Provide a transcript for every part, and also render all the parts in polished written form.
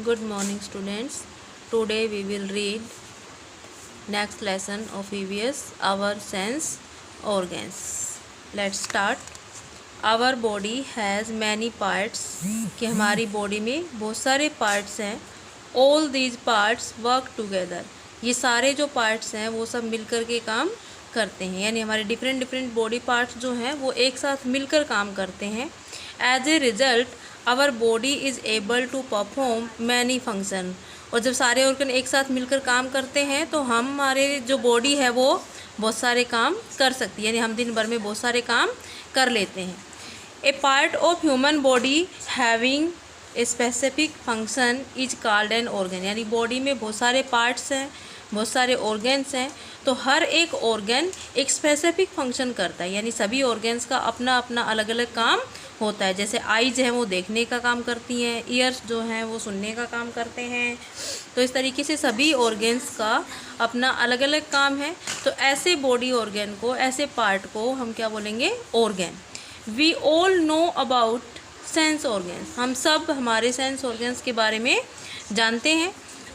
Good morning, students. Today we will read next lesson of EVS, our sense organs. Let's start. Our body has many parts. कि हमारी body में बहुत सारे parts हैं. All these parts work together. ये सारे जो parts हैं वो सब मिलकर के काम करते हैं, यानी हमारे डिफरेंट बॉडी पार्ट्स जो हैं वो एक साथ मिलकर काम करते हैं. As a result our body is able to perform many function. और जब सारे ऑर्गन एक साथ मिलकर काम करते हैं तो हमारे जो बॉडी है वो बहुत सारे काम कर सकती है, यानी हम दिन भर में बहुत सारे काम कर लेते हैं. A part of human body having a specific function is called an organ. यानी बॉडी में बहुत सारे पार्ट्स हैं, बहुत सारे ऑर्गन्स हैं, तो हर एक ऑर्गन एक स्पेसिफिक फंक्शन करता है, यानी सभी ऑर्गन्स का अपना अपना अलग अलग काम होता है. जैसे आईज हैं वो देखने का काम करती हैं, ईयर्स जो हैं वो सुनने का काम करते हैं. तो इस तरीके से सभी ऑर्गन्स का अपना अलग अलग काम है. तो ऐसे बॉडी ऑर्गन को, ऐसे पार्ट को हम क्या बोलेंगे? Organ. We all know about sense organs. हम सब हमारे सेंस ऑर्गन्स के बारे में जानते हैं.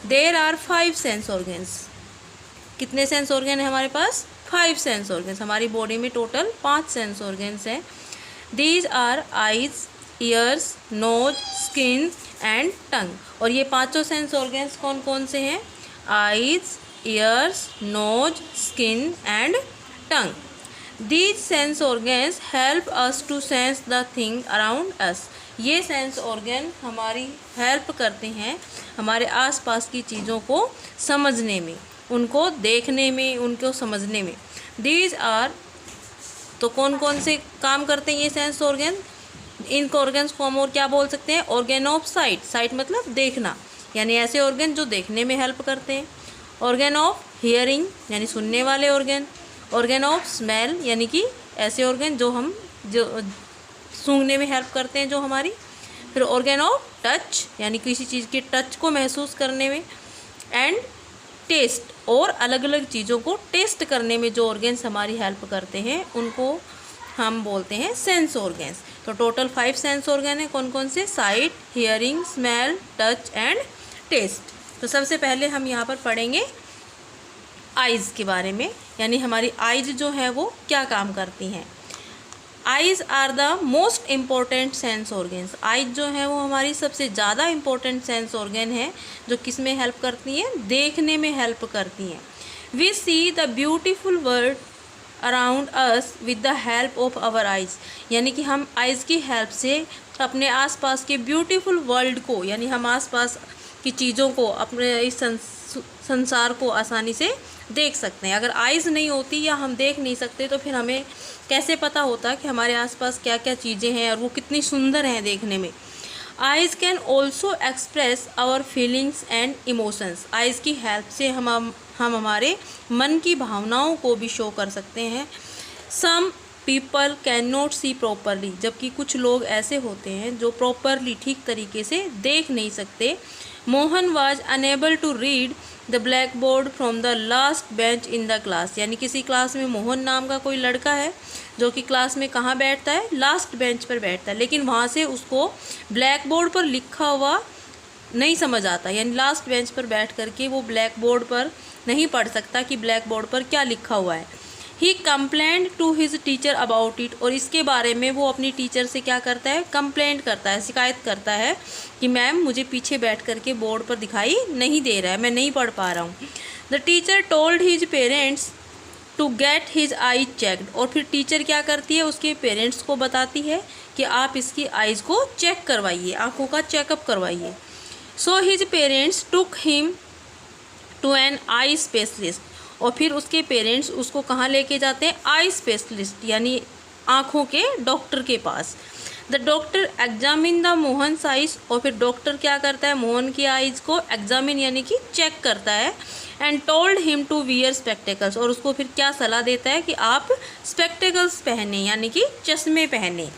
There are 5 sense organs. कितने सेंस ऑर्गन है हमारे पास? 5 सेंस ऑर्गन्स. हमारी बॉडी में टोटल 5 सेंस ऑर्गन्स हैं. These are eyes, ears, nose, skin and tongue. और ये पांचों सेंस ऑर्गन्स कौन कौन से हैं? Eyes, ears, nose, skin and tongue. These sense organs help us to sense the thing around us. ये सेंस ऑर्गन हमारी हेल्प करते हैं हमारे आसपास की चीज़ों को समझने में, उनको देखने में, उनको समझने में. दीज आर, तो कौन कौन से काम करते हैं ये सेंस ऑर्गन? इन ऑर्गन्स को हम और क्या बोल सकते हैं? Organ of site. साइट मतलब देखना, यानी ऐसे ऑर्गन जो देखने में हेल्प करते हैं. ऑर्गन ऑफ हियरिंग, यानी सुनने वाले ऑर्गन. ऑर्गन ऑफ स्मेल, यानी कि ऐसे ऑर्गन जो सूंघने में हेल्प करते हैं जो हमारी. फिर ऑर्गन ऑफ टच, यानी किसी चीज़ के टच को महसूस करने में. एंड टेस्ट, और अलग अलग चीज़ों को टेस्ट करने में जो ऑर्गन्स हमारी हेल्प करते हैं उनको हम बोलते हैं सेंस ऑर्गन्स. तो टोटल 5 सेंस ऑर्गन है. कौन कौन से? Sight, hearing, smell, touch and taste. तो सबसे पहले हम यहाँ पर पढ़ेंगे आइज़ के बारे में, यानी हमारी आइज़ जो है वो क्या काम करती हैं. Eyes are the most important sense organs. Eyes जो है वो हमारी सबसे ज़्यादा इम्पोर्टेंट सेंस ऑर्गन है, जो किस में हेल्प करती हैं? देखने में हेल्प करती हैं. We see the beautiful world around us with the help of our eyes. यानी कि हम आइज़ की हेल्प से अपने आसपास के ब्यूटीफुल वर्ल्ड को, यानी हम आसपास की चीज़ों को, अपने इस संसार को आसानी से देख सकते हैं. अगर आइज़ नहीं होती या हम देख नहीं सकते तो फिर हमें कैसे पता होता कि हमारे आसपास क्या क्या चीज़ें हैं और वो कितनी सुंदर हैं देखने में. Eyes can also express our feelings and emotions. Eyes की हेल्प से हम हमारे मन की भावनाओं को भी शो कर सकते हैं. Some people can not see properly. जबकि कुछ लोग ऐसे होते हैं जो प्रॉपरली, ठीक तरीके से देख नहीं सकते. Mohan was unable to read the black board from the last bench in the class. यानी किसी क्लास में मोहन नाम का कोई लड़का है जो कि क्लास में कहाँ बैठता है? लास्ट बेंच पर बैठता है. लेकिन वहाँ से उसको ब्लैक बोर्ड पर लिखा हुआ नहीं समझ आता, यानी लास्ट बेंच पर बैठ करके वो ब्लैक बोर्ड पर नहीं पढ़ सकता कि ब्लैक बोर्ड पर क्या लिखा हुआ है. He complaint to his teacher about it. और इसके बारे में वो अपनी टीचर से क्या करता है? कंप्लेंट करता है, शिकायत करता है कि मैम मुझे पीछे बैठ करके बोर्ड पर दिखाई नहीं दे रहा है, मैं नहीं पढ़ पा रहा हूँ. The teacher told his parents to get his eye checked. और फिर टीचर क्या करती है? उसके पेरेंट्स को बताती है कि आप इसकी आइज़ को चेक करवाइए, आँखों का चेकअप करवाइए. So his parents took him to an eye specialist. और फिर उसके पेरेंट्स उसको कहाँ लेके जाते हैं? आई स्पेशलिस्ट, यानी आँखों के डॉक्टर के पास. The doctor examine the Mohan eyes. और फिर डॉक्टर क्या करता है? मोहन की आइज़ को एग्जामिन यानी कि चेक करता है. And told him to wear spectacles. और उसको फिर क्या सलाह देता है कि आप स्पेक्टिकल्स पहने, यानी कि चश्मे पहने.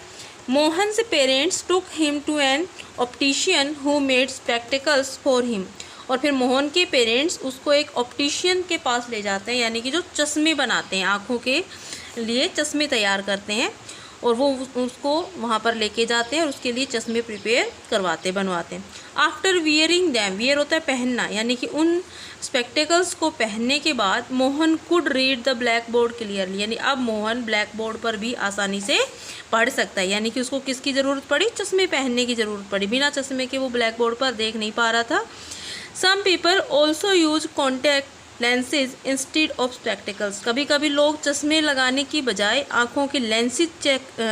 मोहन से parents took him to an optician who made spectacles for him. और फिर मोहन के पेरेंट्स उसको एक ऑप्टिशियन के पास ले जाते हैं, यानी कि जो चश्मे बनाते हैं, आँखों के लिए चश्मे तैयार करते हैं. और वो उसको वहाँ पर लेके जाते हैं और उसके लिए चश्मे प्रिपेयर बनवाते हैं। आफ्टर वियरिंग दैम, वियर होता है पहनना, यानी कि उन स्पेक्टेकल्स को पहनने के बाद Mohan could read the black board clearly, यानी अब मोहन ब्लैक बोर्ड पर भी आसानी से पढ़ सकता है। यानी कि उसको किसकी ज़रूरत पड़ी? चश्मे पहनने की ज़रूरत पड़ी। बिना चश्मे के वो ब्लैक बोर्ड पर देख नहीं पा रहा था। Some people also use contact lenses instead of spectacles, कभी कभी लोग चश्मे लगाने की बजाय आँखों के लेंसेज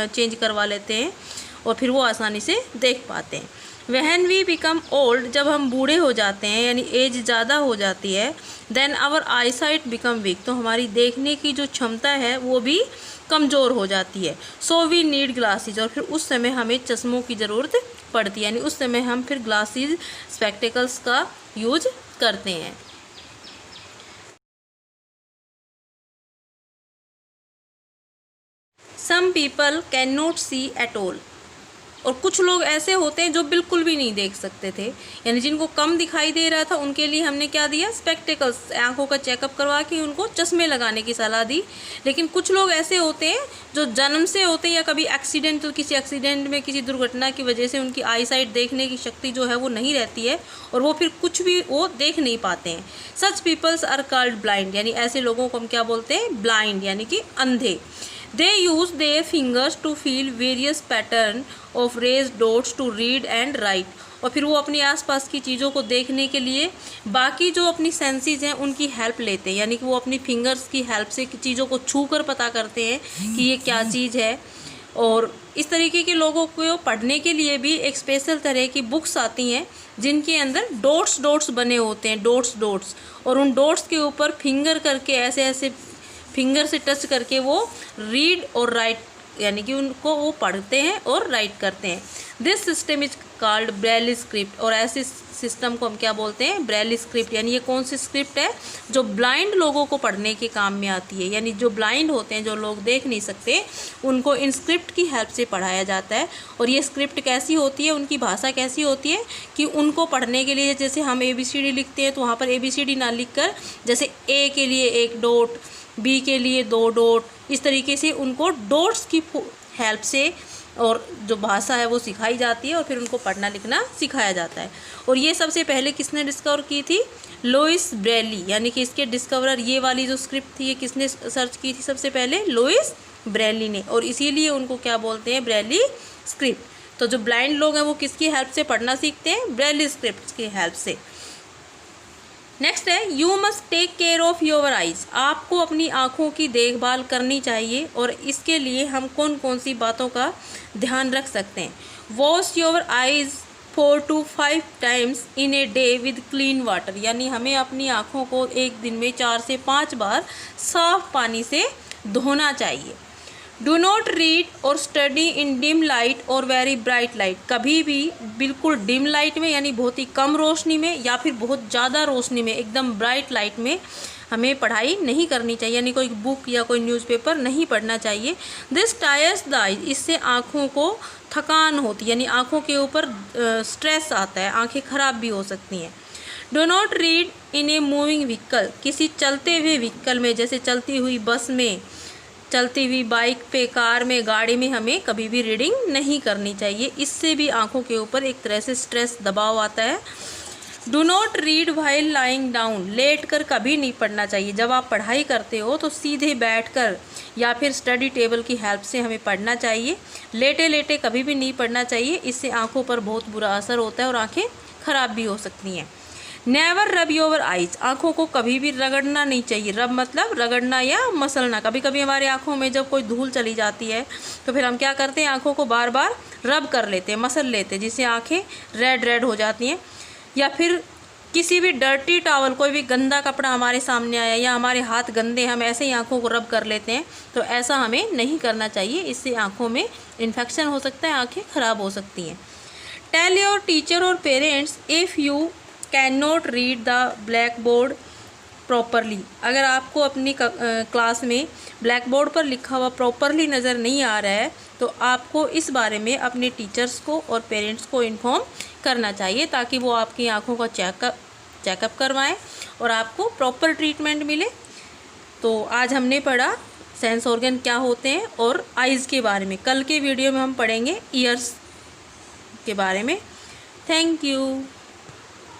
चेंज करवा लेते हैं और फिर वो आसानी से देख पाते हैं। वहन वी बिकम ओल्ड, जब हम बूढ़े हो जाते हैं यानी एज ज़्यादा हो जाती है, then our eye sight become weak, तो हमारी देखने की जो क्षमता है वो भी कमज़ोर हो जाती है। सो वी नीड ग्लासेज, और फिर उस समय हमें चश्मों की ज़रूरत पड़ती है, यानी उस समय हम फिर ग्लासेज स्पेक्टिकल्स का यूज करते हैं। Some people can not see at all, और कुछ लोग ऐसे होते हैं जो बिल्कुल भी नहीं देख सकते थे, यानी जिनको कम दिखाई दे रहा था, उनके लिए हमने क्या दिया? स्पेक्टिकल्स, आंखों का चेकअप करवा के उनको चश्मे लगाने की सलाह दी। लेकिन कुछ लोग ऐसे होते हैं जो जन्म से होते हैं या कभी किसी एक्सीडेंट में, किसी दुर्घटना की वजह से उनकी आई साइट, देखने की शक्ति जो है वो नहीं रहती है और वो फिर कुछ भी वो देख नहीं पाते हैं। सच पीपल्स आर कॉल्ड ब्लाइंड, यानी ऐसे लोगों को हम क्या बोलते हैं? ब्लाइंड, यानी कि अंधे। They use their fingers to feel various pattern of raised dots to read and write, और फिर वो अपनी आसपास की चीज़ों को देखने के लिए बाकी जो अपनी सेंसेस हैं उनकी हेल्प लेते हैं, यानी कि वो अपनी फिंगर्स की हेल्प से चीज़ों को छू कर पता करते हैं कि ये क्या चीज़ है। और इस तरीके के लोगों को पढ़ने के लिए भी एक स्पेशल तरह की बुक्स आती हैं जिनके अंदर डॉट्स बने होते हैं, डॉट्स, और उन डॉट्स के ऊपर फिंगर करके ऐसे फिंगर से टच करके वो रीड और राइट, यानी कि उनको वो पढ़ते हैं और राइट करते हैं। This system is called Braille script, और ऐसे सिस्टम को हम क्या बोलते हैं? Braille script. यानी ये कौन सी स्क्रिप्ट है? जो ब्लाइंड लोगों को पढ़ने के काम में आती है, यानी जो ब्लाइंड होते हैं, जो लोग देख नहीं सकते, उनको इन स्क्रिप्ट की हेल्प से पढ़ाया जाता है। और ये स्क्रिप्ट कैसी होती है, उनकी भाषा कैसी होती है कि उनको पढ़ने के लिए जैसे हम ABCD लिखते हैं तो वहाँ पर ABCD ना लिख कर जैसे A के लिए 1 डॉट, बी के लिए 2 डॉट, इस तरीके से उनको डॉट्स की हेल्प से और जो भाषा है वो सिखाई जाती है और फिर उनको पढ़ना लिखना सिखाया जाता है। और ये सबसे पहले किसने डिस्कवर की थी? लुइस ब्रेली, यानी कि इसके डिस्कवरर, ये वाली जो स्क्रिप्ट थी ये किसने सर्च की थी सबसे पहले? लुइस ब्रेली ने, और इसीलिए उनको क्या बोलते हैं? Braille script. तो जो ब्लाइंड लोग हैं वो किसकी हेल्प से पढ़ना सीखते हैं? ब्रेली स्क्रिप्ट की हेल्प से। नेक्स्ट है you must take care of your eyes, आपको अपनी आँखों की देखभाल करनी चाहिए, और इसके लिए हम कौन कौन सी बातों का ध्यान रख सकते हैं? Wash your eyes 4 to 5 times in a day with clean water, यानी हमें अपनी आँखों को एक दिन में 4 से 5 बार साफ पानी से धोना चाहिए। डू नॉट रीड और स्टडी इन डिम लाइट और वेरी ब्राइट लाइट, कभी भी बिल्कुल डिम लाइट में यानी बहुत ही कम रोशनी में या फिर बहुत ज़्यादा रोशनी में, एकदम ब्राइट लाइट में हमें पढ़ाई नहीं करनी चाहिए, यानी कोई बुक या कोई न्यूज़पेपर नहीं पढ़ना चाहिए। दिस टायर्स द आइज, इससे आँखों को थकान होती है, यानी आँखों के ऊपर स्ट्रेस आता है, आँखें ख़राब भी हो सकती हैं। Do not read in a moving vehicle, किसी चलते हुए व्हीकल में, जैसे चलती हुई बस में, चलती हुई बाइक पे, कार में, गाड़ी में हमें कभी भी रीडिंग नहीं करनी चाहिए, इससे भी आँखों के ऊपर एक तरह से स्ट्रेस दबाव आता है। Do not read while lying down, लेट कर कभी नहीं पढ़ना चाहिए, जब आप पढ़ाई करते हो तो सीधे बैठकर या फिर स्टडी टेबल की हेल्प से हमें पढ़ना चाहिए, लेटे लेटे कभी भी नहीं पढ़ना चाहिए, इससे आँखों पर बहुत बुरा असर होता है और आँखें ख़राब भी हो सकती हैं। नेवर रब योर आइज़, आँखों को कभी भी रगड़ना नहीं चाहिए, रब मतलब रगड़ना या मसलना। कभी कभी हमारे आँखों में जब कोई धूल चली जाती है तो फिर हम क्या करते हैं? आँखों को बार बार रब कर लेते हैं, मसल लेते हैं, जिससे आँखें रेड हो जाती हैं। या फिर किसी भी डर्टी टॉवल, कोई भी गंदा कपड़ा हमारे सामने आया या हमारे हाथ गंदे, हम ऐसे ही आँखों को रब कर लेते हैं, तो ऐसा हमें नहीं करना चाहिए, इससे आँखों में इन्फेक्शन हो सकता है, आँखें ख़राब हो सकती हैं। टेल योर टीचर और parents if you can not read the black board properly, अगर आपको अपनी क्लास में ब्लैक बोर्ड पर लिखा हुआ प्रॉपरली नज़र नहीं आ रहा है तो आपको इस बारे में अपने टीचर्स को और पेरेंट्स को इन्फॉर्म करना चाहिए, ताकि वो आपकी आँखों का चेकअप करवाएं और आपको प्रॉपर ट्रीटमेंट मिले। तो आज हमने पढ़ा सेंस ऑर्गन क्या होते हैं और आइज़ के बारे में। कल के वीडियो में हम पढ़ेंगे ईयर्स के बारे में। Thank you.